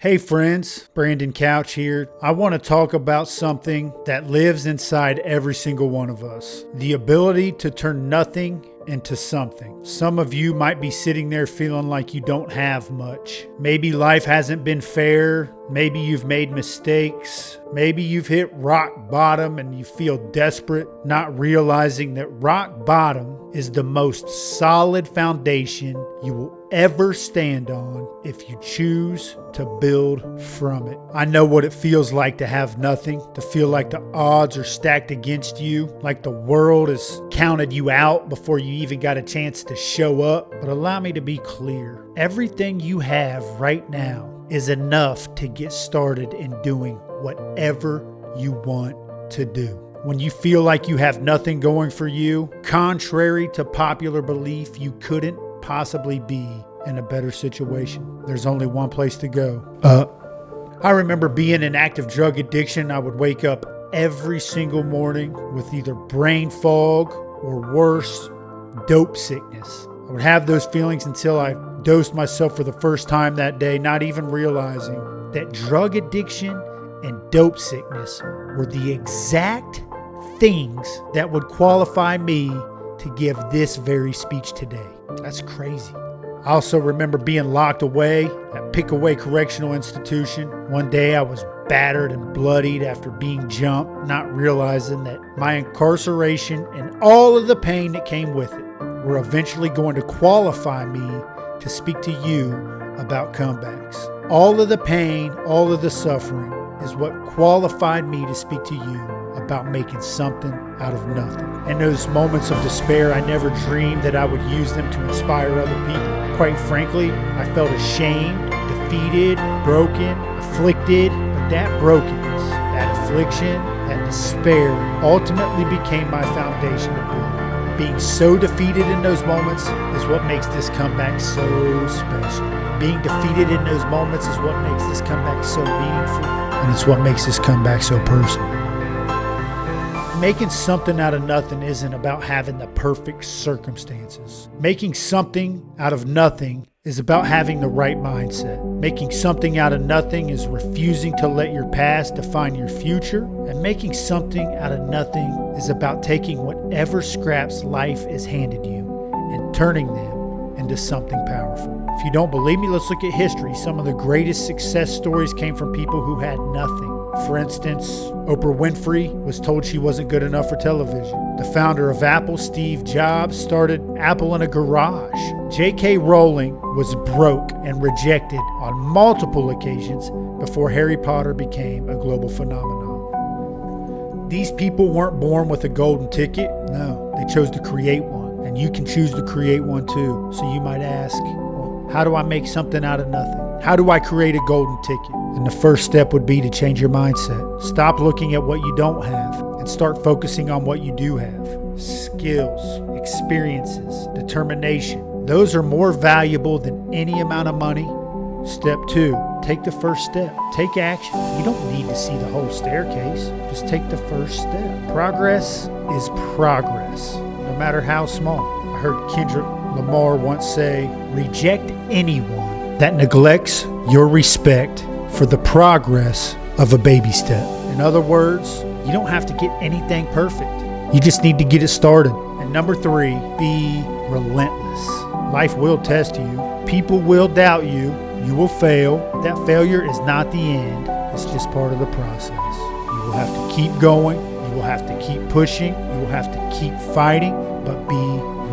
Hey friends, Brandon Couch here. I want to talk about something that lives inside every single one of us. The ability to turn nothing into something. Some of you might be sitting there feeling like you don't have much. Maybe life hasn't been fair. Maybe you've made mistakes. Maybe you've hit rock bottom and you feel desperate, not realizing that rock bottom is the most solid foundation you will ever stand on if you choose to build from it. I know what it feels like to have nothing, to feel like the odds are stacked against you, like the world has counted you out before you even got a chance to show up. But allow me to be clear. Everything you have right now is enough to get started in doing whatever you want to do. When you feel like you have nothing going for you, contrary to popular belief, you couldn't possibly be in a better situation. There's only one place to go. I remember being in active drug addiction. I would wake up every single morning with either brain fog or worse, dope sickness. I would have those feelings until I dosed myself for the first time that day, not even realizing that drug addiction and dope sickness were the exact things that would qualify me to give this very speech today. That's crazy. I also remember being locked away at Pickaway Correctional Institution. One day I was battered and bloodied after being jumped, not realizing that my incarceration and all of the pain that came with it were eventually going to qualify me to speak to you about comebacks. All of the pain, all of the suffering is what qualified me to speak to you about making something out of nothing. In those moments of despair, I never dreamed that I would use them to inspire other people. Quite frankly, I felt ashamed, defeated, broken, afflicted, but that brokenness, that affliction, that despair ultimately became my foundation to build on. Being so defeated in those moments is what makes this comeback so special. Being defeated in those moments is what makes this comeback so meaningful, and it's what makes this comeback so personal. Making something out of nothing isn't about having the perfect circumstances. Making something out of nothing is about having the right mindset. Making something out of nothing is refusing to let your past define your future. And making something out of nothing is about taking whatever scraps life has handed you and turning them into something powerful. If you don't believe me, let's look at history. Some of the greatest success stories came from people who had nothing. For instance, Oprah Winfrey was told she wasn't good enough for television. The founder of Apple, Steve Jobs, started Apple in a garage. J.K. Rowling was broke and rejected on multiple occasions before Harry Potter became a global phenomenon. These people weren't born with a golden ticket. No, they chose to create one. And you can choose to create one too. So you might ask, well, how do I make something out of nothing? How do I create a golden ticket? And the first step would be to change your mindset. Stop looking at what you don't have and start focusing on what you do have. Skills, experiences, determination. Those are more valuable than any amount of money. Step 2, take the first step. Take action. You don't need to see the whole staircase. Just take the first step. Progress is progress, no matter how small. I heard Kendrick Lamar once say, reject anyone that neglects your respect for the progress of a baby step. In other words, you don't have to get anything perfect. You just need to get it started. And number 3, be relentless. Life will test you. People will doubt you. You will fail. That failure is not the end. It's just part of the process. You will have to keep going. You will have to keep pushing. You will have to keep fighting, but be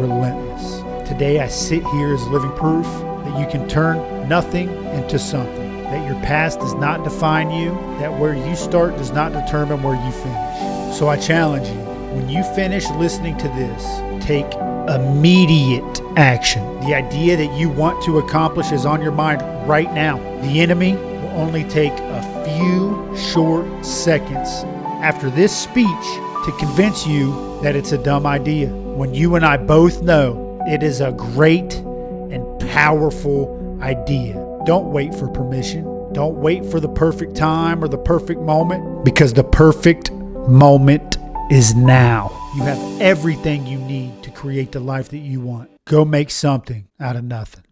relentless. Today I sit here as living proof that you can turn nothing into something, that your past does not define you, that where you start does not determine where you finish. So I challenge you, when you finish listening to this, take immediate action. The idea that you want to accomplish is on your mind right now. The enemy will only take a few short seconds after this speech to convince you that it's a dumb idea, when you and I both know it is a great and powerful idea. Don't wait for permission. Don't wait for the perfect time or the perfect moment, because the perfect moment is now. You have everything you need to create the life that you want. Go make something out of nothing.